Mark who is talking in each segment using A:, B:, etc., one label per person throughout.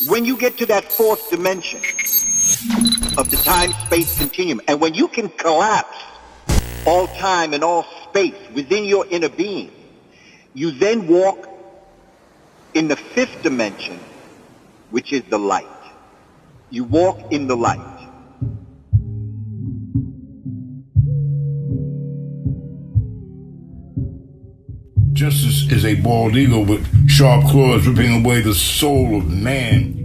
A: When you get to that fourth dimension of the time-space continuum, and when you can collapse all time and all space within your inner being, you then walk in the fifth dimension, which is the light. You walk in the light.
B: Justice is a bald eagle with sharp claws ripping away the soul of man.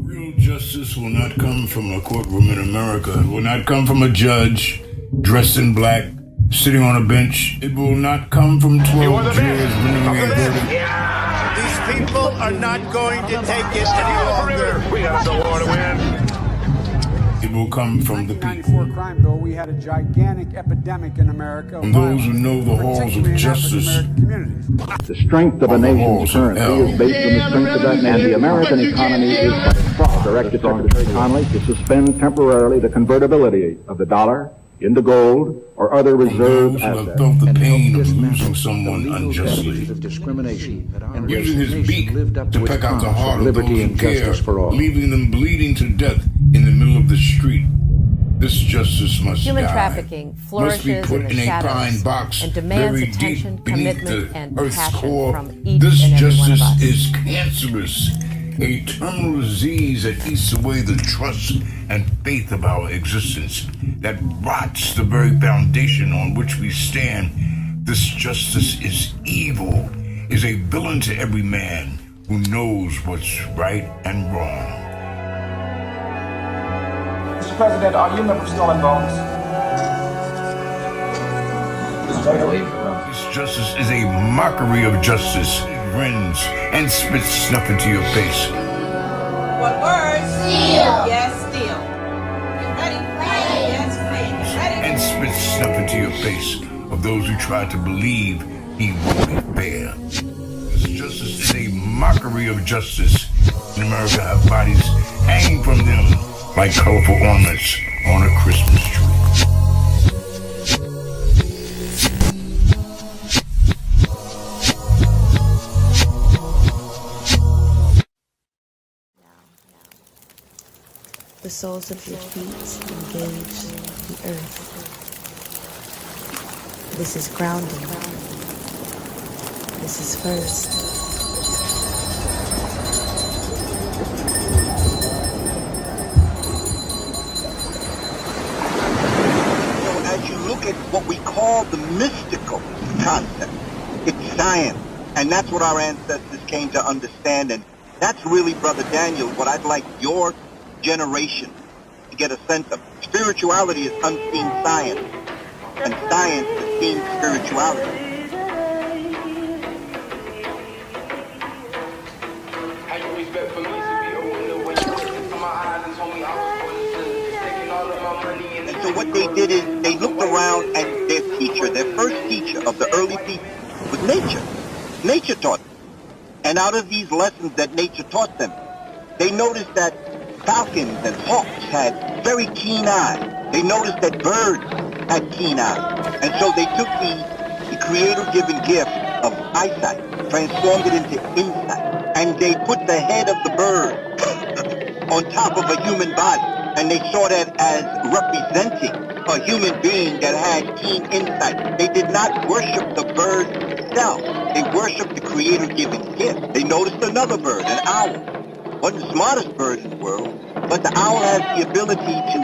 B: Real justice will not come from a courtroom in America. It will not come from a judge dressed in black, sitting on a bench. It will not come from 12 jurors rendering a verdict.
C: These people are not going to take it any longer.
D: We got the war to win.
B: It will come from the people.
E: In the 1994 crime bill, we had a gigantic epidemic in America.
B: From those who know the halls of justice.
F: The strength of a nation's currency is based on the strength of that nation. And the American economy is by far directed Secretary Connolly to suspend temporarily the convertibility of the dollar into gold or other reserve assets.
B: Those who have felt the pain of losing someone unjustly,
G: of discrimination and
B: using his beak to peck out the heart of those
G: liberty
B: who
G: and
B: care,
G: justice for all.
B: leaving them bleeding to death in the middle of the street. This justice must
H: Human
B: die.
H: trafficking flourishes
B: must be put
H: in the
B: in a
H: shadows
B: pine box
H: and demands
B: very
H: attention,
B: deep beneath
H: commitment,
B: the
H: and
B: earth's
H: passion
B: core.
H: from each
B: This
H: and every one of
B: justice
H: us.
B: is cancerous, a terminal disease that eats away the trust and faith of our existence, that rots the very foundation on which we stand. This justice is evil, is a villain to every man who knows what's right and wrong.
I: Mr. President, are you members still involved?
B: This justice is a mockery of justice. It grins and spits snuff into your face.
J: What words? Steal. Yes, steal. You ready? Yes, please. Ready?
B: And spits snuff into your face of those who try to believe he will be fair. This justice is a mockery of justice. In America, have bodies hanging from them like colorful ornaments on a Christmas tree.
K: The soles of your feet engage the earth. This is grounding. This is first.
A: What we call the mystical concept. It's science. And that's what our ancestors came to understand. And that's really, Brother Daniel, what I'd like your generation to get a sense of. Spirituality is unseen science. And science is seen spirituality. So what they did is they looked around and their teacher, their first teacher of the early people was nature. Nature taught them. And out of these lessons that nature taught them, they noticed that falcons and hawks had very keen eyes. They noticed that birds had keen eyes. And so they took the creator-given gift of eyesight, transformed it into insight, and they put the head of the bird on top of a human body. And they saw that as representing a human being that had keen insight. They did not worship the bird itself. They worshiped the creator-given gift. They noticed another bird, an owl. Wasn't the smartest bird in the world, but the owl has the ability to,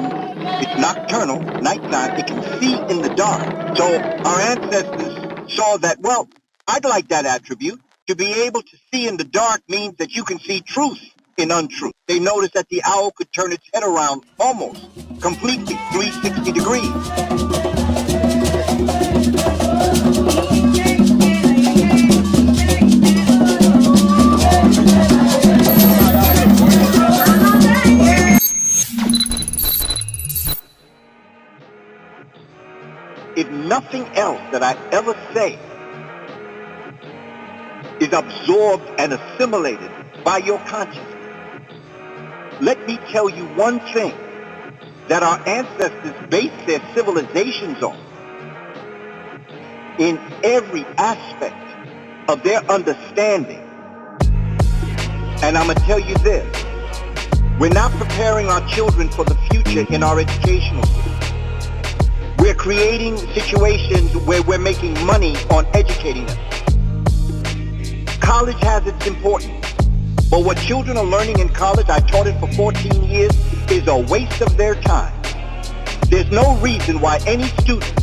A: it's nocturnal, nighttime, it can see in the dark. So our ancestors saw that, well, I'd like that attribute. To be able to see in the dark means that you can see truth in untruth. They noticed that the owl could turn its head around almost completely 360 degrees. If nothing else that I ever say is absorbed and assimilated by your consciousness, let me tell you one thing that our ancestors based their civilizations on. In every aspect of their understanding. And I'm going to tell you this, We're not preparing our children for the future in our educational system. We're creating situations where we're making money on educating them. College has its importance, but what children are learning in college, I taught it for 14 years, is a waste of their time. There's no reason why any student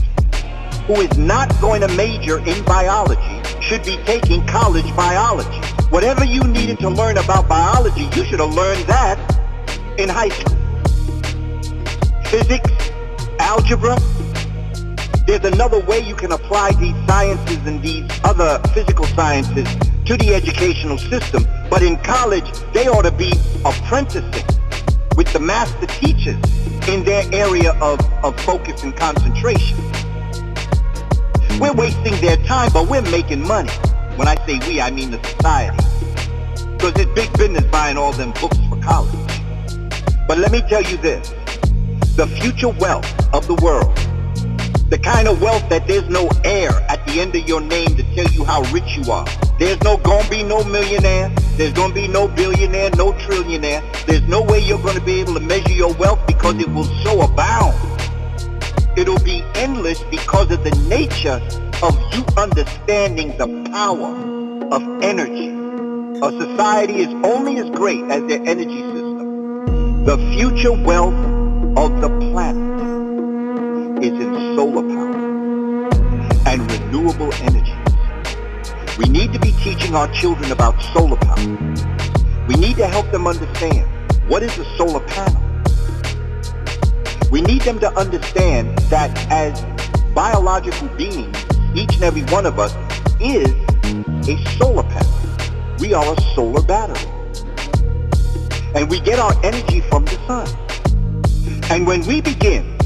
A: who is not going to major in biology should be taking college biology. Whatever you needed to learn about biology, you should have learned that in high school. Physics, algebra. There's another way you can apply these sciences and these other physical sciences to the educational system, but in college, they ought to be apprenticing with the master teachers in their area of focus and concentration. We're wasting their time, but we're making money. When I say we, I mean the society. Because it's big business buying all them books for college. But let me tell you this, the future wealth of the world, the kind of wealth that there's no heir at the end of your name to tell you how rich you are. There's gonna be no millionaire. There's gonna be no billionaire, no trillionaire. There's no way you're gonna be able to measure your wealth because it will so abound. It'll be endless because of the nature of you understanding the power of energy. A society is only as great as their energy system. The future wealth of the planet is in solar power and renewable energies. We need to be teaching our children about solar power. We need to help them understand what is a solar panel. We need them to understand that as biological beings, each and every one of us is a solar panel. We are a solar battery. And we get our energy from the sun. And when we begin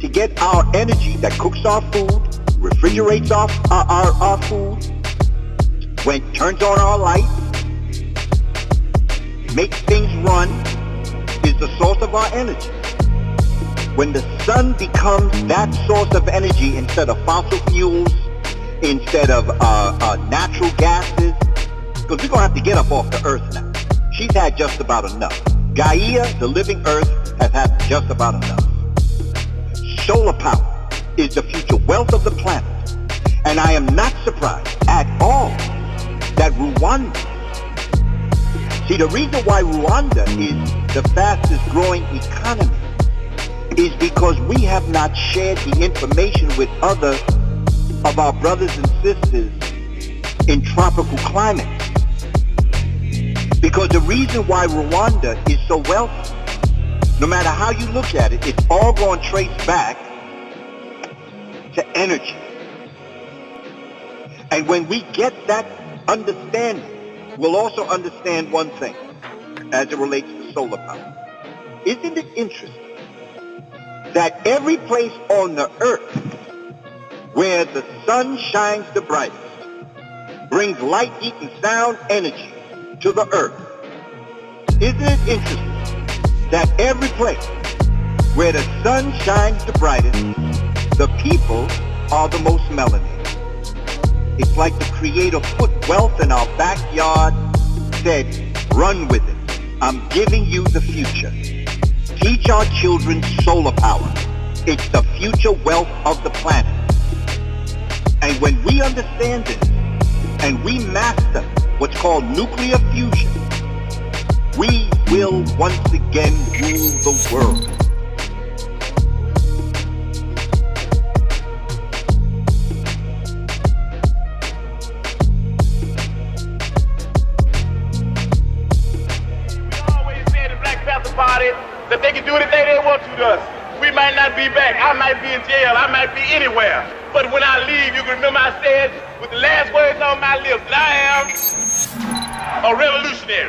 A: to get our energy that cooks our food, refrigerates our food, when it turns on our lights, makes things run, is the source of our energy. When the sun becomes that source of energy instead of fossil fuels, instead of natural gases, because we're going to have to get up off the earth now. She's had just about enough. Gaia, the living earth, has had just about enough. Solar power is the future wealth of the planet. And I am not surprised at all that Rwanda, see, the reason why Rwanda is the fastest growing economy is because we have not shared the information with other of our brothers and sisters in tropical climates. Because the reason why Rwanda is so wealthy, no matter how you look at it, it's all going to trace back to energy. And when we get that understanding, we'll also understand one thing as it relates to solar power. Isn't it interesting that every place on the earth where the sun shines the brightest brings light, heat, and sound energy to the earth? Isn't it interesting that every place where the sun shines the brightest, the people are the most melanated? It's like the Creator put wealth in our backyard, said, run with it. I'm giving you the future. Teach our children solar power. It's the future wealth of the planet. And when we understand this, and we master what's called nuclear fusion, we will once again rule the world.
D: That they can do anything they want to us. We might not be back. I might be in jail. I might be anywhere. But when I leave, you can remember I said with the last words on my lips that I am a revolutionary.